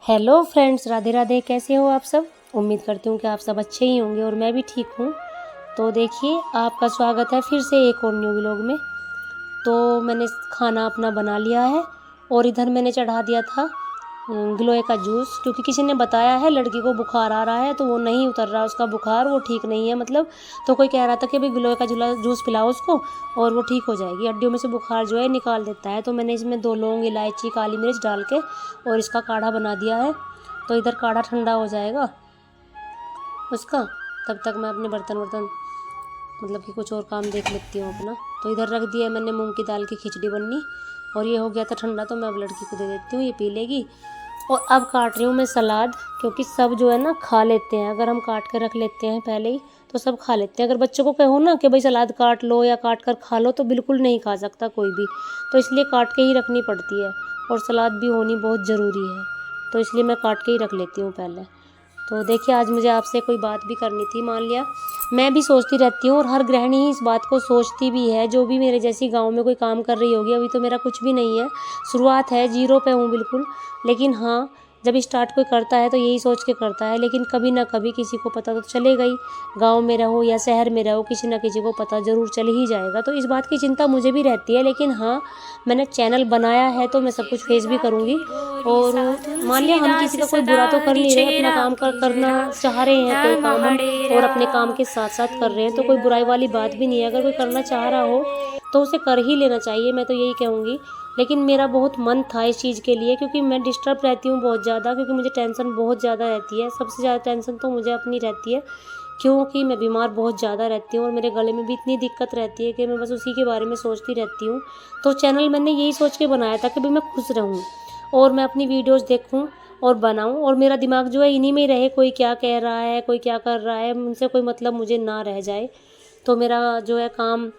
Hello friends, Radhe Radhe. कैसे हो आप सब? उम्मीद करती हूँ कि आप सब अच्छे ही होंगे और मैं भी ठीक हूँ। तो देखिए, आपका स्वागत है फिर से एक और न्यू व्लॉग में। तो मैंने खाना अपना बना लिया है और इधर मैंने चढ़ा दिया था गिलोय का जूस, क्योंकि किसी ने बताया है लड़की को बुखार आ रहा है तो वो नहीं उतर रहा, उसका बुखार वो ठीक नहीं है मतलब। तो कोई कह रहा था कि भाई गिलोय का जूस पिलाओ उसको और वो ठीक हो जाएगी, हड्डियों में से बुखार जो है निकाल देता है। तो मैंने इसमें 2 लौंग, इलायची, काली मिर्च डाल के और इसका काढ़ा बना दिया है। तो इधर काढ़ा ठंडा हो जाएगा उसका, तब तक मैं अपने बर्तन मतलब कि कुछ और काम देख लेती हूँ अपना। तो इधर रख दिया मैंने मूंग की दाल की खिचड़ी बननी, और ये हो गया था ठंडा, तो मैं अब लड़की को दे देती हूँ, ये पी लेगी। और अब काट रही हूँ मैं सलाद, क्योंकि सब जो है ना खा लेते हैं, अगर हम काट कर रख लेते हैं पहले ही तो सब खा लेते हैं। अगर बच्चों को कहो ना कि भाई सलाद काट लो या काट कर खा लो, तो बिल्कुल नहीं खा सकता कोई भी, तो इसलिए काट के ही रखनी पड़ती है। और सलाद भी होनी बहुत ज़रूरी है, तो इसलिए मैं काट के ही रख लेती हूँ पहले। तो देखिए, आज मुझे आपसे कोई बात भी करनी थी। मान लिया मैं भी सोचती रहती हूँ और हर गृहिणी ही इस बात को सोचती भी है, जो भी मेरे जैसी गांव में कोई काम कर रही होगी। अभी तो मेरा कुछ भी नहीं है, शुरुआत है, जीरो पे हूँ बिल्कुल। लेकिन हाँ, जब स्टार्ट कोई करता है तो यही सोच के करता है, लेकिन कभी ना कभी किसी को पता तो चलेगा ही। गांव में रहो या शहर में रहो, किसी ना किसी को पता ज़रूर चल ही जाएगा। तो इस बात की चिंता मुझे भी रहती है, लेकिन हाँ, मैंने चैनल बनाया है तो मैं सब कुछ फेस भी करूँगी। और मान लिया हम किसी का कोई बुरा तो कर नहीं रहे, अपना काम करना चाह रहे हैं, कोई काम हम और अपने काम के साथ साथ कर रहे हैं, तो कोई बुराई वाली बात भी नहीं है। अगर कोई करना चाह रहा हो तो उसे कर ही लेना चाहिए, मैं तो यही कहूँगी। लेकिन मेरा बहुत मन था इस चीज़ के लिए, क्योंकि मैं डिस्टर्ब रहती हूँ बहुत ज़्यादा, क्योंकि मुझे टेंशन बहुत ज़्यादा रहती है। सबसे ज़्यादा टेंशन तो मुझे अपनी रहती है, क्योंकि मैं बीमार बहुत ज़्यादा रहती हूँ और मेरे गले में भी इतनी दिक्कत रहती है कि मैं बस उसी के बारे में सोचती रहती हूँ। तो चैनल मैंने यही सोच के बनाया था कि भाई मैं खुश रहूँ और मैं अपनी वीडियोज़ देखूँ और बनाऊँ, और मेरा दिमाग जो है इन्हीं में ही रहे, कोई क्या कह रहा है, कोई क्या कर रहा है, उनसे कोई मतलब मुझे ना रह जाए। तो मेरा जो है काम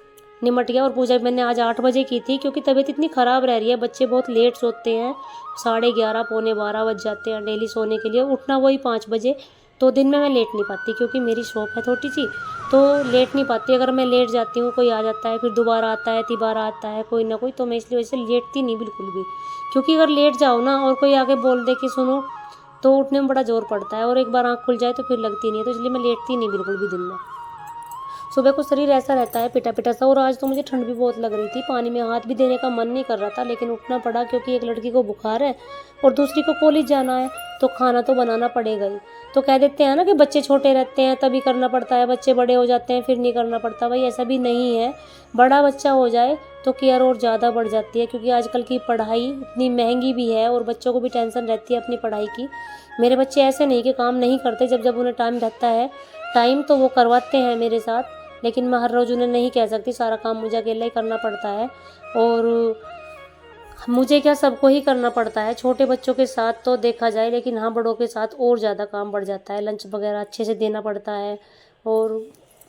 निमट गया। और पूजा मैंने आज 8 बजे की थी, क्योंकि तबीयत इतनी ख़राब रह रही है, बच्चे बहुत लेट सोते हैं, 11:30 पौने 12 बज जाते हैं डेली सोने के लिए, उठना वही 5 बजे। तो दिन में मैं लेट नहीं पाती, क्योंकि मेरी शॉप है छोटी सी, तो लेट नहीं पाती। अगर मैं लेट जाती हूँ, कोई आ जाता है, फिर दोबारा आता है, तिबारा आता है, कोई ना कोई, तो मैं इसलिए वजह से लेटती नहीं बिल्कुल भी। क्योंकि अगर लेट जाओ ना और कोई आके बोल दे कि सुनो, तो उठने में बड़ा ज़ोर पड़ता है, और एक बार आँख खुल जाए तो फिर लगती नहीं है। तो इसलिए मैं लेटती नहीं बिल्कुल भी दिन में। सुबह को शरीर ऐसा रहता है पिटा पिटा सा, और आज तो मुझे ठंड भी बहुत लग रही थी, पानी में हाथ भी देने का मन नहीं कर रहा था, लेकिन उठना पड़ा, क्योंकि एक लड़की को बुखार है और दूसरी को कॉलेज जाना है, तो खाना तो बनाना पड़ेगा ही। तो कह देते हैं ना कि बच्चे छोटे रहते हैं तभी करना पड़ता है, बच्चे बड़े हो जाते हैं फिर नहीं करना पड़ता। भाई ऐसा भी नहीं है, बड़ा बच्चा हो जाए तो केयर और ज़्यादा बढ़ जाती है, क्योंकि आजकल की पढ़ाई इतनी महंगी भी है और बच्चों को भी टेंशन रहती है अपनी पढ़ाई की। मेरे बच्चे ऐसे नहीं कि काम नहीं करते, जब जब उन्हें टाइम रहता है टाइम तो वो करवाते हैं मेरे साथ, लेकिन मैं हर रोज़ उन्हें नहीं कह सकती, सारा काम मुझे अकेला ही करना पड़ता है। और मुझे क्या, सबको ही करना पड़ता है, छोटे बच्चों के साथ तो देखा जाए, लेकिन हाँ, बड़ों के साथ और ज़्यादा काम बढ़ जाता है। लंच वगैरह अच्छे से देना पड़ता है, और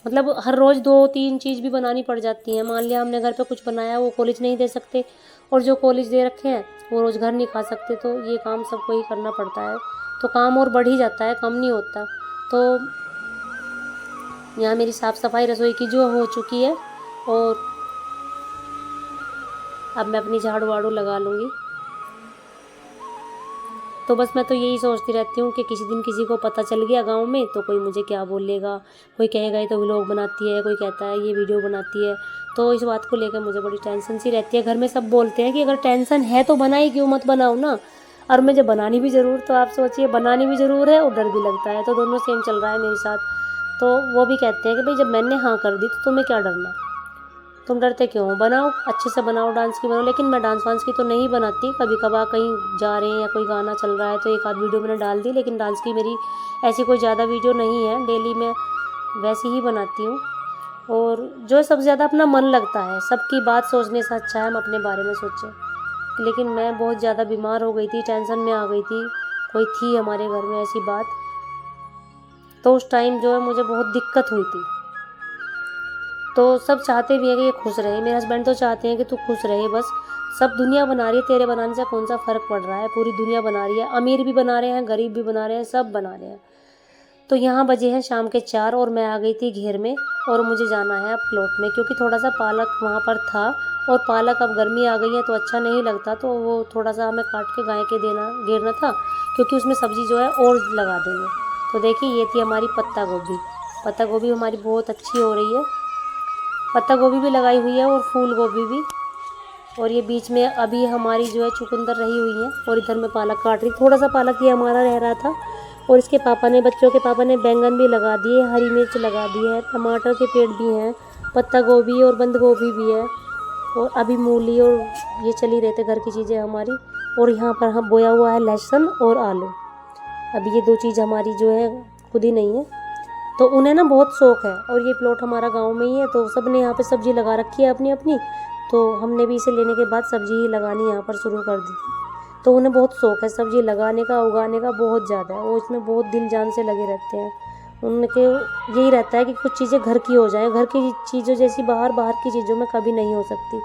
मतलब हर रोज़ 2-3 चीज़ भी बनानी पड़ जाती हैं। मान लिया हमने घर पे कुछ बनाया, वो कॉलेज नहीं दे सकते, और जो कॉलेज दे रखे हैं वो रोज़ घर नहीं खा सकते, तो ये काम सबको ही करना पड़ता है। तो काम और बढ़ ही जाता है, कम नहीं होता। तो यहाँ मेरी साफ़ सफाई रसोई की जो हो चुकी है, और अब मैं अपनी झाड़ू वाड़ू लगा लूँगी। तो बस मैं तो यही सोचती रहती हूँ कि किसी दिन किसी को पता चल गया गांव में तो कोई मुझे क्या बोलेगा, कोई कहेगा ये तो व्लॉग बनाती है, कोई कहता है ये वीडियो बनाती है। तो इस बात को लेकर मुझे बड़ी टेंशन सी रहती है। घर में सब बोलते हैं कि अगर टेंशन है तो बनाई क्यों मत बनाओ ना, और मुझे बनानी भी ज़रूर, तो आप सोचिए, बनानी भी ज़रूर है और डर भी लगता है, तो दोनों सेम चल रहा है मेरे साथ। तो वो भी कहते हैं कि भाई जब मैंने हाँ कर दी तो तुम्हें क्या डरना, तुम डरते क्यों हो, बनाओ, अच्छे से बनाओ, डांस की बनाओ। लेकिन मैं डांस वांस की तो नहीं बनाती, कभी कभार कहीं जा रहे हैं या कोई गाना चल रहा है तो एक आध वीडियो मैंने डाल दी, लेकिन डांस की मेरी ऐसी कोई ज़्यादा वीडियो नहीं है, डेली मैं वैसे ही बनाती हूँ। और जो सबसे ज़्यादा अपना मन लगता है, सबकी बात सोचने से अच्छा है हम अपने बारे में सोचें। लेकिन मैं बहुत ज़्यादा बीमार हो गई थी, टेंशन में आ गई थी, कोई थी हमारे घर में ऐसी बात, तो उस टाइम जो है मुझे बहुत दिक्कत हुई थी। तो सब चाहते भी हैं कि ये खुश रहे, मेरे हस्बैंड तो चाहते हैं कि तू खुश रहे बस, सब दुनिया बना रही है, तेरे बनाने से कौन सा फ़र्क पड़ रहा है, पूरी दुनिया बना रही है, अमीर भी बना रहे हैं, गरीब भी बना रहे हैं, सब बना रहे हैं। तो यहाँ बजे हैं शाम के 4 और मैं आ गई थी घेर में, और मुझे जाना है अब प्लॉट में, क्योंकि थोड़ा सा पालक वहाँ पर था, और पालक अब गर्मी आ गई है तो अच्छा नहीं लगता, तो वो थोड़ा सा हमें काट के गाय के देना घेरना था, क्योंकि उसमें सब्ज़ी जो है और लगा देंगे। तो देखिए ये थी हमारी पत्ता गोभी। पत्ता गोभी हमारी बहुत अच्छी हो रही है। पत्ता गोभी भी लगाई हुई है और फूल गोभी भी। और ये बीच में अभी हमारी जो है चुकंदर रही हुई है। और इधर मैं पालक काट रही, थोड़ा सा पालक ये हमारा रह रहा था। और इसके पापा ने, बच्चों के पापा ने बैंगन भी लगा दिए, हरी मिर्च लगा दी है, टमाटर के पेड़ भी हैं, पत्ता गोभी और बंद गोभी भी है, और अभी मूली, और ये चल ही रहते घर की चीज़ें हमारी। और यहाँ पर हम बोया हुआ है लहसुन और आलू। अभी ये 2 चीज़ हमारी जो है खुद ही नहीं है, तो उन्हें ना बहुत शौक़ है। और ये प्लॉट हमारा गांव में ही है, तो सब ने यहाँ पे सब्ज़ी लगा रखी है अपनी अपनी। तो हमने भी इसे लेने के बाद सब्ज़ी ही लगानी यहाँ पर शुरू कर दी। तो उन्हें बहुत शौक़ है सब्ज़ी लगाने का, उगाने का बहुत ज़्यादा है। वो इसमें बहुत दिल जान से लगे रहते हैं। उनके यही रहता है कि कुछ चीज़ें घर की हो जाएं। घर की चीज़ों जैसी बाहर की चीज़ों में कभी नहीं हो सकती।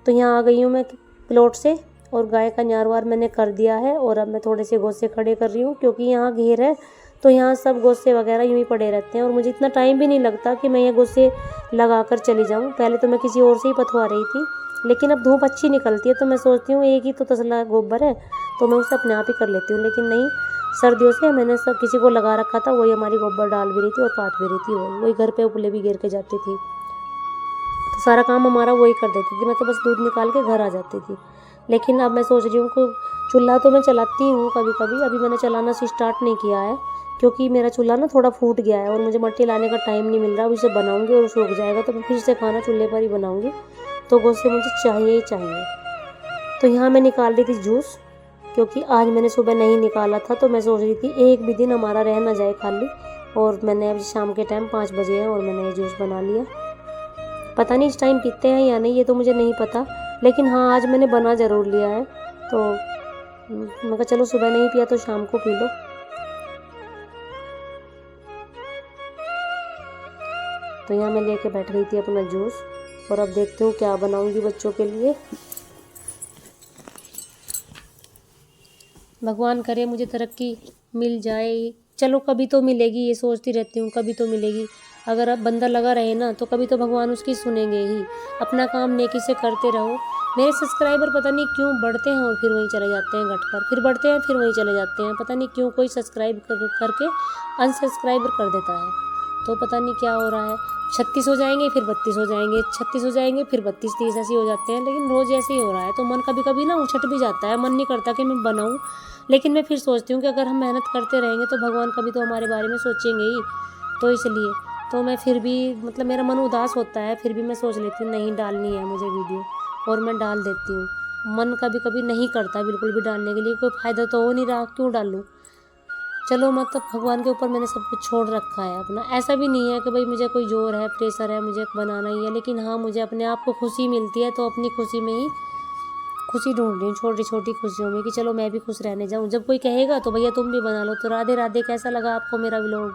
तो यहाँ आ गई हूँ मैं प्लॉट से, और गाय का न्यारवार मैंने कर दिया है। और अब मैं थोड़े से गोसे खड़े कर रही हूँ, क्योंकि यहाँ घेर है, तो यहाँ सब गोसे वगैरह यूँ ही पड़े रहते हैं। और मुझे इतना टाइम भी नहीं लगता कि मैं ये गोसे लगा कर चली जाऊँ। पहले तो मैं किसी और से ही पथवा रही थी, लेकिन अब धूप अच्छी निकलती है, तो मैं सोचती हूँ एक ही तो तसला गोबर है, तो मैं उसे अपने आप ही कर लेती हूँ। लेकिन नहीं, सर्दियों से मैंने सब किसी को लगा रखा था, वही हमारी गोबर डाल भी रही थी और पात भी रही थी। वही घर पे उपले भी घेर के जाती थी, तो सारा काम हमारा वही कर देती थी। मैं तो बस दूध निकाल के घर आ जाती थी। लेकिन अब मैं सोच रही हूँ कि चूल्हा तो मैं चलाती हूँ कभी कभी, अभी मैंने चलाना स्टार्ट नहीं किया है, क्योंकि मेरा चूल्हा ना थोड़ा फूट गया है और मुझे मट्टी लाने का टाइम नहीं मिल रहा। अब इसे बनाऊँगी और सूख जाएगा तो मैं फिर से खाना चूल्हे पर ही बनाऊँगी। तो गोश्त मुझे चाहिए ही चाहिए। तो यहाँ मैं निकाल रही थी जूस, क्योंकि आज मैंने सुबह नहीं निकाला था, तो मैं सोच रही थी एक भी दिन हमारा रह ना जाए खाली। और मैंने अभी शाम के टाइम 5 बजे है और मैंने ये जूस बना लिया। पता नहीं इस टाइम पीते हैं या नहीं, ये तो मुझे नहीं पता, लेकिन हाँ आज मैंने बना ज़रूर लिया है। तो मैं कहा चलो सुबह नहीं पिया तो शाम को पी लो। तो यहाँ मैं लेके बैठ गई थी अपना जूस, और अब देखती हूँ क्या बनाऊँगी बच्चों के लिए। भगवान करे मुझे तरक्की मिल जाए, चलो कभी तो मिलेगी, ये सोचती रहती हूँ कभी तो मिलेगी। अगर अब बंदा लगा रहे ना तो कभी तो भगवान उसकी सुनेंगे ही। अपना काम नेकी से करते रहो। मेरे सब्सक्राइबर पता नहीं क्यों बढ़ते हैं और फिर वहीं चले जाते हैं घटकर, फिर बढ़ते हैं फिर वहीं चले जाते हैं। पता नहीं क्यों कोई सब्सक्राइब करके अनसब्सक्राइबर कर देता है, तो पता नहीं क्या हो रहा है। 36 हो जाएंगे फिर 32 हो जाएंगे, 36 हो जाएंगे फिर 32-30 ऐसे हो जाते हैं। लेकिन रोज़ ऐसे ही हो रहा है, तो मन कभी कभी ना उछट भी जाता है, मन नहीं करता कि मैं बनाऊँ। लेकिन मैं फिर सोचती हूँ कि अगर हम मेहनत करते रहेंगे तो भगवान कभी तो हमारे बारे में सोचेंगे ही। तो इसलिए तो मैं फिर भी मतलब मेरा मन उदास होता है, फिर भी मैं सोच लेती हूँ नहीं डालनी है मुझे वीडियो, और मैं डाल देती हूँ। मन कभी कभी नहीं करता बिल्कुल भी डालने के लिए, कोई फ़ायदा तो हो नहीं रहा, क्यों डालूँ। चलो मतलब भगवान के ऊपर मैंने सब कुछ छोड़ रखा है अपना। ऐसा भी नहीं है कि भाई मुझे कोई जोर है, प्रेशर है, मुझे बनाना ही है। लेकिन हाँ मुझे अपने आप को खुशी मिलती है, तो अपनी खुशी में ही खुशी ढूंढ रही हूँ, छोटी छोटी खुशियों में, कि चलो मैं भी खुश रहने जाऊँ। जब कोई कहेगा तो भैया तुम भी बना लो। तो राधे राधे, कैसा लगा आपको मेरा व्लॉग।